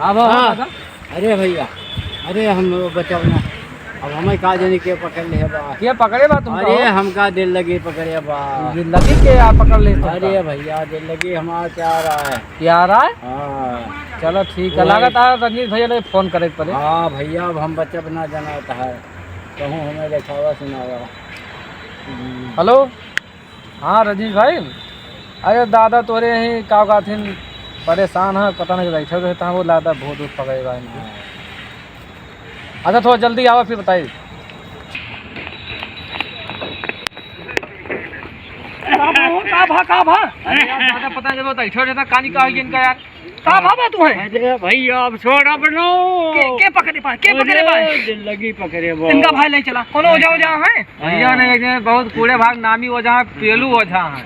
अब हाँ। अरे भैया, अरे हम बचाओ अब हमें का जाने के पकड़ ले बा। ये पकड़े बा तुम? अरे हमका दिल लगी पकड़े बा। दिल लगी के आप पकड़ ले? अरे भैया दिल लगी हमारा क्या रहा है? क्या रहा है? हाँ चलो ठीक है, लागत है रंजीत भैया ने फोन करे पड़े। हाँ भैया, अब हम बच्चा बना जाना है, कहूँ हमें दिखावा सुनावा। हेलो, हाँ रंजीत भाई, अरे दादा तोरे ही का थे परेशान है, पता नहीं बैठे रहता है, वो लादा भूत ऊत पकड़ेगा इनको। अच्छा थोड़ा जल्दी आओ फिर बताइए। दादा पता नहीं बैठे रहता कहानी का है इनका यार। का भावा तू है? अरे भैया अब छोड़ा बनो। के पकड़े पाए? के पकड़े पाए? दिल लगी पकड़े बा। इनका भाई नहीं चला कौन ओझा ओझा है? भैया ने बहुत कूड़े भाग नामी ओझा है, पेलू ओझा है,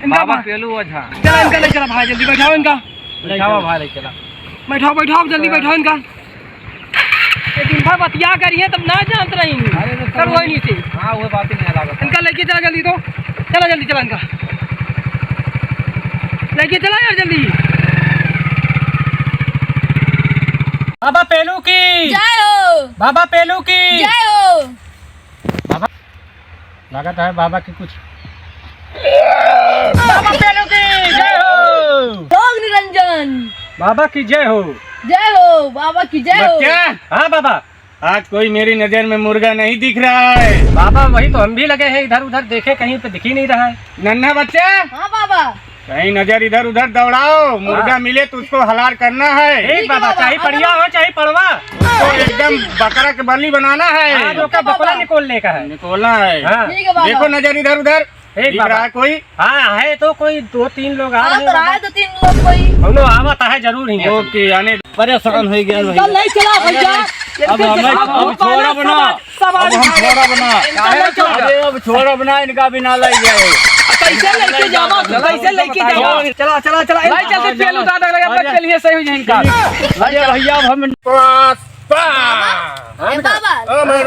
बाबा पेलू ओझा। चला इनका ले चला भाई, जल्दी बैठाओ इनका। बैठाओ भाई ले चला, बैठाओ बैठाओ जल्दी बैठाओ इनका। दिन भर बतिया करिए तब ना जानते रहेंगे सर, वही नहीं थी। हाँ वो बात ही नहीं लगा। इनका लेके चला जल्दी, तो चला जल्दी चला, इनका लेके चला यार जल्दी। बाबा पेलू की जय हो, बाबा पेलू की जय हो। बाबा लगता है बाबा की कुछ। बाबा पेलू की जय हो, लोग निरंजन बाबा की जय हो, जय हो, बाबा की जय हो। बच्चा, हाँ बाबा। आज कोई मेरी नजर में मुर्गा नहीं दिख रहा है। बाबा वही तो हम भी लगे हैं, इधर उधर देखे कहीं पे दिख ही नहीं रहा है। नन्हा बच्चा, हाँ बाबा, कहीं नजर इधर उधर दौड़ाओ, मुर्गा मिले तो उसको हलाल करना है। एक बाबा, चाहे पड़िया हो चाहे पड़वा, उसको एकदम बकरा के बलि बनाना है। जो का बकरा निकोलने का है। निकोलना है। हाँ ठीक है बाबा। देखो नजर इधर उधर एक दिख रहा है कोई? हाँ है तो कोई 2-3 लोग आ रहे तो रहा है, तो 3 लोग कोई। हम लोग आवत है जरूर ही। ओके, आने परेशान हो गया भैया। चल नहीं चला भैया। अब हमें अब छोड़ा बना, अब हम छोड़ा बना। अरे अब छोड़ा बना, इनका बिना लग जाए। कैसे लेके जावा, कैसे लेके जावा? चला चला चला, नहीं चलते पेलू दादा लगा अपना के लिए सही हो जाए इनका। अरे भैया अब हम ए बाबा,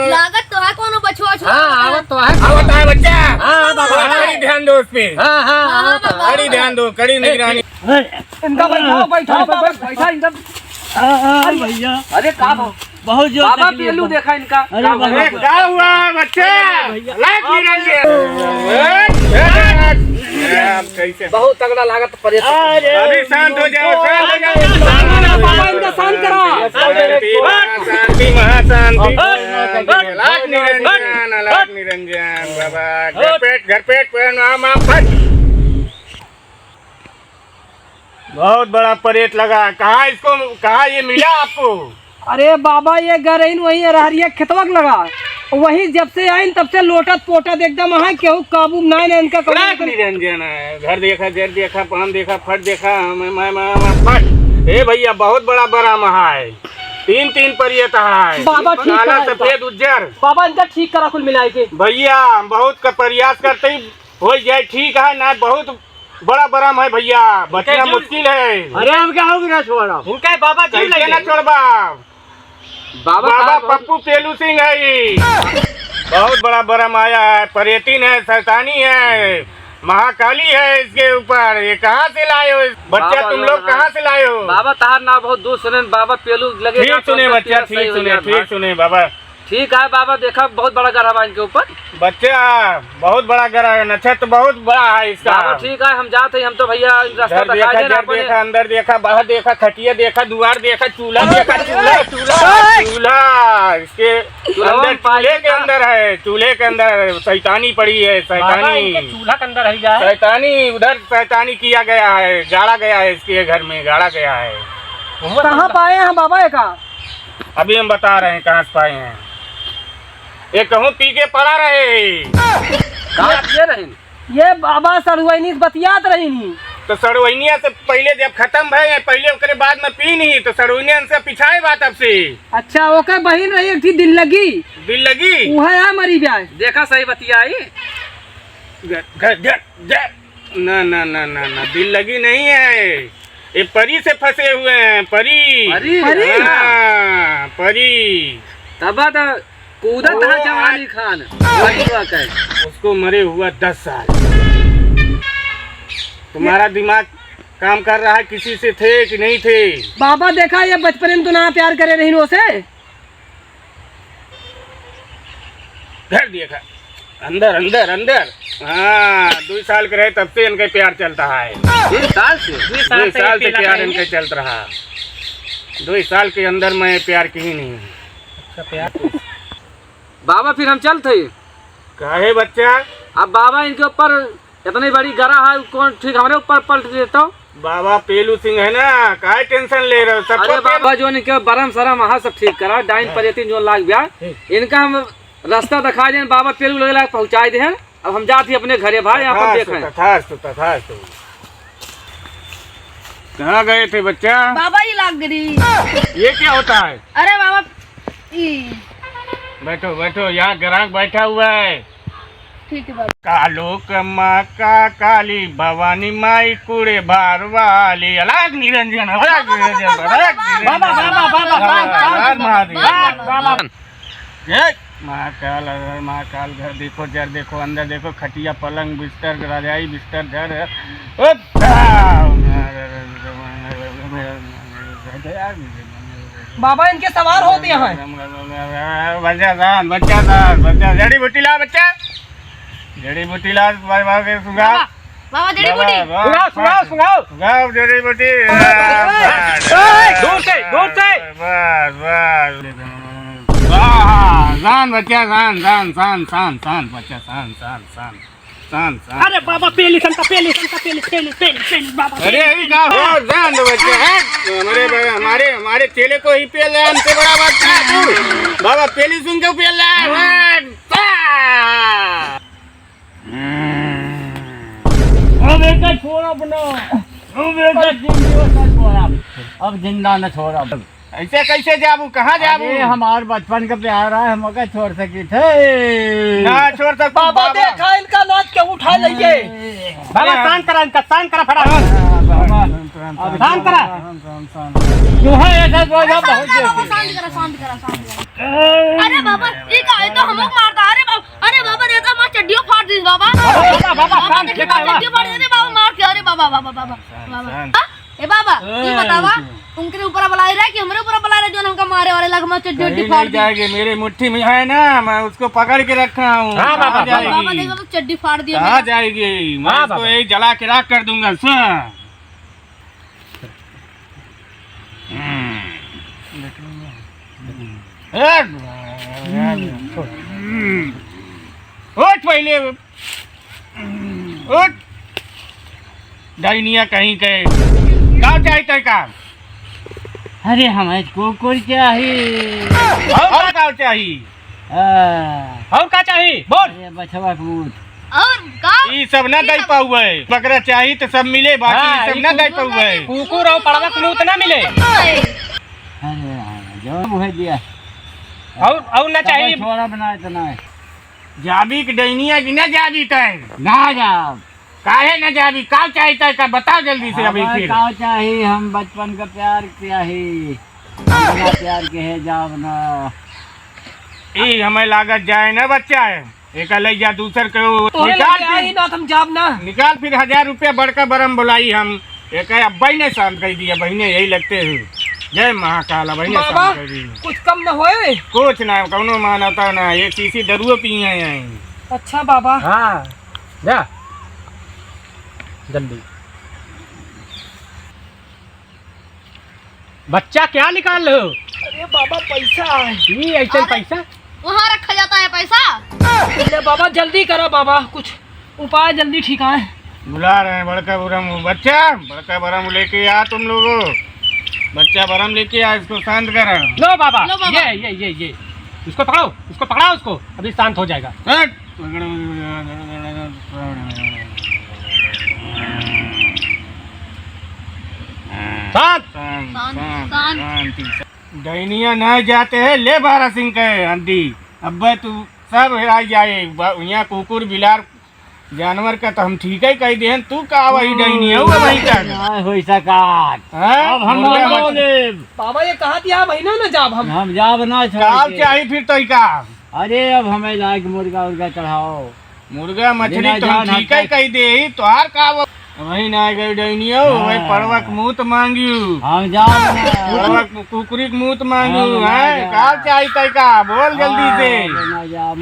लागत तो है कोनो बछवा छुआ। हाँ आवत तो है। आवत है बच्चा। हाँ बाबा, कड़ी ध्यान दो उस पे, हाँ हाँ हाँ बाबा। कड़ी ध्यान दो, कड़ी निगरानी। इनका बैठाओ बैठाओ बैठा इनका। भैया अरे का बहुत जोर बाबा पेलू देखा इनका। अरे क्या हुआ बच्चे? लाइट निरंजन। कैसे? बहुत तगड़ा लागत परेशान। अभी शांत हो जाओ, शांत हो जाओ। बाबा इनका शांत करा। शांति महाशांति। लाइट निरंजन, लाइट निरंजन बाबा। घर पेट प्रणाम आप फट। बहुत बड़ा परेट लगा। कहाँ इसको, कहाँ ये मिला आपको? अरे बाबा ये गरईन वही अरहरिया खेतवा लगा, वही जब से आई तब से लोटत पोटत एकदम है, केहू काबू नहीं इनका। निरंजन है, घर देखा, घर देखा, पान देखा, फट देखा, मैं फट। ए भैया बहुत बड़ा बड़ा महा है, 3 परियत है बाबा ठीक काला करा सफेद उज्जर। बाबा इनका ठीक करा कुल मिला के। भैया बहुत का प्रयास करते ही हो जाए, ठीक है ना? बहुत बड़ा बराम है भैया, बचना मुश्किल है। अरे हम क्या होगी ना छोड़ा उनका बाबा जी कैसे ना छोड़बा? बाबा पप्पू पेलू सिंह है ये। बहुत बड़ा बरम आया है, परेतिन है, शैतानी है, महाकाली है इसके ऊपर। ये कहाँ से लाए हो बच्चा? तुम लोग कहाँ से लाए हो? बाबा तार ना बहुत दूर सुने, बाबा पेलू लगे। ठीक सुने बच्चा, ठीक सुने, ठीक सुने बाबा। ठीक है बाबा, देखा बहुत बड़ा गरबा इनके ऊपर। बच्चा बहुत बड़ा गरा है, नक्षत्र बहुत बड़ा है इसका। बाबा ठीक है, हम जाते हैं, हम तो भैया रास्ता बता देखा, देना। जर देखा, अंदर देखा, बाहर देखा, खटिया देखा, द्वार देखा, चूल्हा देखा, चूल्हा इसके अंदर, चूल्हे के अंदर है, चूल्हे के अंदर शैतानी पड़ी है, शैतानी चूल्हा के अंदर है, शैतानी उधर शैतानी किया गया है, गाड़ा गया है, इसके घर में गाड़ा गया है। कहाँ पाए हैं बाबा ये? कहाँ अभी हम बता रहे हैं कहाँ से पाए हैं। ये कहूँ पी के पड़ा रहे। ये बाबा सड़ुआनी बतियात रही नहीं तो सड़वैनिया से पहले जब खत्म भय, पहले ओकरे बाद में पी नहीं, तो सड़वैनिया से पिछाए बात अब से। अच्छा ओके बहन रही एक थी दिल लगी, दिल लगी वो है मरी ब्याह देखा सही बतियाई। ना ना ना ना ना, दिल लगी नहीं है, ये परी से फंसे हुए हैं। परी परी हाँ, परी तब कूदत है जवानी खान। उसको मरे हुआ 10 साल। तुम्हारा दिमाग काम कर रहा है, किसी से थे कि नहीं थे? बाबा देखा ये बचपन में तो ना प्यार करे रही नो से। घर देखा अंदर अंदर अंदर। हाँ 2 साल के रहे तब से इनके प्यार चलता है। 2 साल से 2 साल से प्यार इनके चल रहा। 2 साल के अंदर मैं प्यार की ही नहीं। अच्छा प्यार बाबा फिर हम चलते काहे बच्चा? अब बाबा इनके ऊपर इतनी बड़ी गरा है, कौन ठीक हमारे ऊपर पलट देता हूँ। बाबा पेलू सिंह है ना, काहे टेंशन ले रहे हो? सब अरे बाबा जो इनके बरम सरम वहाँ सब ठीक करा, डाइन परेतीन जो लाग गया इनका हम रास्ता दिखा दें, बाबा पेलू लगे पहुँचा दे। अब हम जाते अपने घरे भाई, यहाँ पर देखें। तथास्तु। कहाँ गए थे बच्चा? बाबा ही लाग गई। ये क्या होता है? अरे बाबा बैठो बैठो, यहाँ ग्राहक बैठा हुआ है। ठीक है बाबा। कालो कम्मा का काली भवानी माई कुड़े बार वाली अलग निरंजन अलग निरंजन महाकाल महाकाल घर देखो जर देखो अंदर देखो, खटिया पलंग बिस्तर रजाई बिस्तर घर बाबा इनके सवार होते हैं। बच्चा जड़ी बूटी ला, बच्चा जड़ी बूटी ला, बाबा के सुंगा बाबा जड़ी बूटी सुंगाओ जड़ी बूटी। दूर से बस शान बच्चा, शान बच्चा, शान। अरे बाबा पेली संता बाबा। अरे अभी क्या हो, जान दो बच्चे हैं। हमारे चेले को ही पेल रहा है, हमसे बड़ा बात क्या है? बाबा पेली सिंह को पेल रहा है। अब एक छोड़ा अपना, अब जिंदा न छोड़ा। ऐसे कैसे जाबू, कहाँ जाबू? हमारे बचपन का प्यार है, हम क्या छोड़ सकी थे? ना छोड़ सकते बाबा देखा इनका नाच के उठा लेंगे। बाबा शांत करा, इनका शांत करा फटाफट, शांत करा। क्यों है ऐसा बहुत शांत करा। अरे बाबा ये का है तो हम लोग मारता। अरे बाबा देता मार चड्डियों फाड़ दी बाबा। बाबा देखिए चड्डियों फाड़ देते बाबा मार के। अरे बाबा ए बाबा ये बतावा तुमके ऊपर बुला रहा है कि हमरे ऊपर बुला रहा है? जो हमका मारे वाले लग मत चड्डी फाड़ दी। जाएगी मेरी मुट्ठी में है ना, मैं उसको पकड़ के रखा हूँ। बाबा देखो तो चड्डी फाड़ दी। आ जाएगी, मैं उसको यही जला के राख कर दूंगा। उठ पहले उठ, डाइनिया कहीं के गाँव चाहिए का। अरे हमें कुकुर चाहिए। और गाँव चाहिए, और क्या चाहिए बोल। बछवा कूद और का ये सब न दे पाऊ है। बकरा चाहिए तो सब मिले, बाकी सब न दे पाऊ है। कुकुर और पड़वा कुलूत ना मिले। अरे जो मुझे दिया और ना चाहिए। छोड़ा बनाए तो ना जाबी की डैनिया की न जाबी तय ना जाओ। काहे न जाबी, का चाहिए तय का बताओ जल्दी से। अभी फिर का चाहिए, हम बचपन का प्यार चाहिए, प्यार के है जाओ ना। ये हमें लागत जाए ना बच्चा है, एक ले जा दूसर को निकाल फिर 1000 रुपया बड़का बरम बुलाई। हम एक अब्बा ने शांत कर दिया, बहने यही लगते हुए। जय महाकाल, बहने शांत कर दी। कुछ कम न होए? कुछ ना, कौनो मानता ना, ये शीशी दरुआ पिए हैं। अच्छा बाबा हाँ जा जल्दी। बच्चा क्या निकाल लो? अरे बाबा पैसा है। ये ऐसा पैसा वहाँ रखा जाता है पैसा। अरे बाबा जल्दी करो बाबा, कुछ उपाय जल्दी ठिकाए। बुला रहे हैं बड़का बरम। बच्चा बड़का बरम लेके आ, तुम लोगों बच्चा बरम लेके आ, इसको शांत करो। लो बाबा, ये उसको पकड़ो, उसको अभी शांत हो जाएगा। डैनिया न जाते हैं ले 12 सिंह के आंधी। अब तू सब हेरा जाए, यहाँ कुकुर बिलार जानवर का तो हम ठीक है कह दे। तू का वही डैनिया हुआ वही अब हम बाबा ये कहा दिया महीना न जाब हम जाब ना काल चाहिए फिर तो का। अरे अब हमें लायक मुर्गा उर्गा चढ़ाओ। मुर्गा मछली तो हम ठीक है कह दे। तो हार का वही ना गई डैनियो वही पड़वक मुँह मांगियो हम जाओ पड़वक कुकुरी के मुँह मांगियो है का चाहिए का बोल जल्दी से।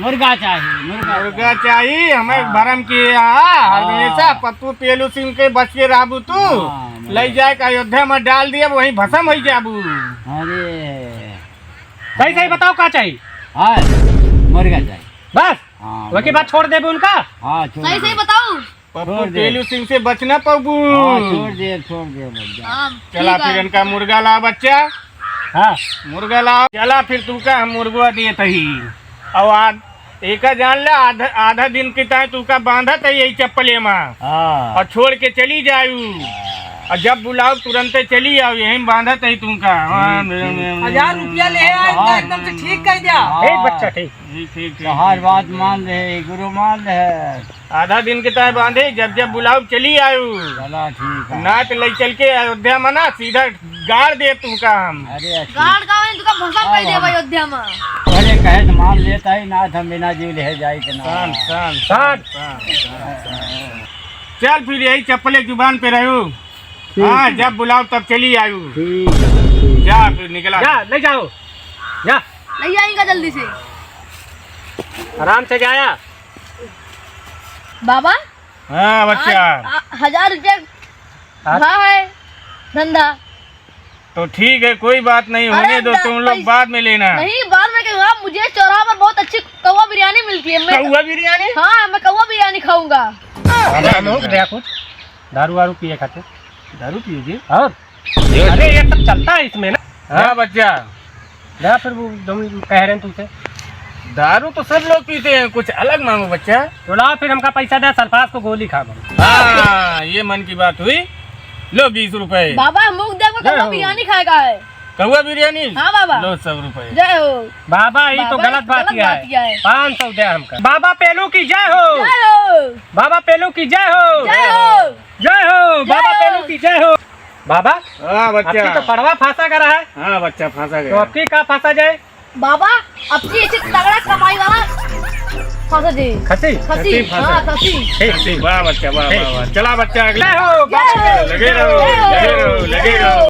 मुर्गा चाहिए मुर्गा चाहिए हमें भरम किए हमेशा पप्पू पेलू सिंह के बच के राबू तू ले जाए के अयोध्या में डाल दिया वही भसम हो जाबू। अरे सही सही बताओ क्या चाहिए। हाँ मुर्गा चाहिए बस हाँ वही बात छोड़ देबे उनका। हाँ छोड़ सही दे। सही बताओ। पप्पू छोड़ दे। पेलू सिंह से बचना पप्पू। हाँ, छोड़ दे मुर्गा। हाँ, चला ठीक है। फिर इनका मुर्गा ला बच्चा हाँ मुर्गा लाओ चला फिर तू का हम मुर्गा दिए तही और एक जान ला आधा दिन के तय तू का बांधा तही यही चप्पले में हाँ और छोड़ के चली जायू और जब बुलाओ तुरंत चली आओ यही बांधा तही तुमका। 1000 रुपया ले आए इनका एकदम से ठीक कर दिया। ठीक बच्चा ठीक। ठीक तो हर बात मान रहे गुरु मान रहे। आधा दिन के तय बांधे जब जब बुलाओ चली आयू चला ठीक है। ना तो ले चल के अयोध्या में ना सीधा गाड़ दे तुमका हम। अरे अच्छी। गाड़ गाँव तुका भसम कर देबा अयोध्या में। अरे कहे तो मान लेता ही ना हम बिना जीव ले जाए के ना। शांत शांत शांत। शांत। चल फिर यही चप्पल जुबान पे रहो। हाँ जब बुलाओ तब चली आयू। जा फिर निकला जा ले जाओ जा नहीं आएगा जल्दी से। आराम से जाया। बाबा हाँ बच्चा 1000 रुपया हाँ है धंधा। तो ठीक है कोई बात नहीं अरे होने दो तुम लोग बाद में लेना। नहीं बाद में कहूँगा मुझे चौराहा पर बहुत अच्छी कौवा बिरयानी मिलती है। मैं कौवा बिरयानी हाँ मैं कौवा बिरयानी खाऊंगा। लोग दिया कुछ दारू वारू पिए खाते दारू पियोगे? और अरे ये सब चलता है इसमें ना। हाँ बच्चा जा फिर वो तुम कह रहे हैं तुमसे दारू तो सब लोग पीते हैं कुछ अलग मांगो बच्चा। तो लाओ फिर हमका पैसा दे सरफराज को गोली खा दो। हाँ ये मन की बात हुई लो 20 रुपए। बाबा मुँह देखो कौवा बिरयानी खाएगा है। कौवा बिरयानी हाँ बाबा लो 100 रुपए। जय हो। बाबा ये तो बाबा, गलत बात गलत किया बात किया है। है। 500 दे हमका। बाबा पेलू की जय हो। जय हो बाबा पेलू की जय हो। जय हो। जय हो बाबा जय हो। पेलू की जय हो। बाबा हाँ आपकी तो बच्चा पड़वा फांसा करा है हाँ बच्चा फंसा तो गया। आपकी कहाँ फांसा जाए। बाबा अपनी ऐसी तगड़ा कमाई वाला फंसा दे। खसी खसी फंसा। हाँ खसी। ठीक वाह बच्चा वाह वाह वाह। चला बच्चा अगला जय हो बाबा जय हो। लगे रहो लगे रहो लगे रहो।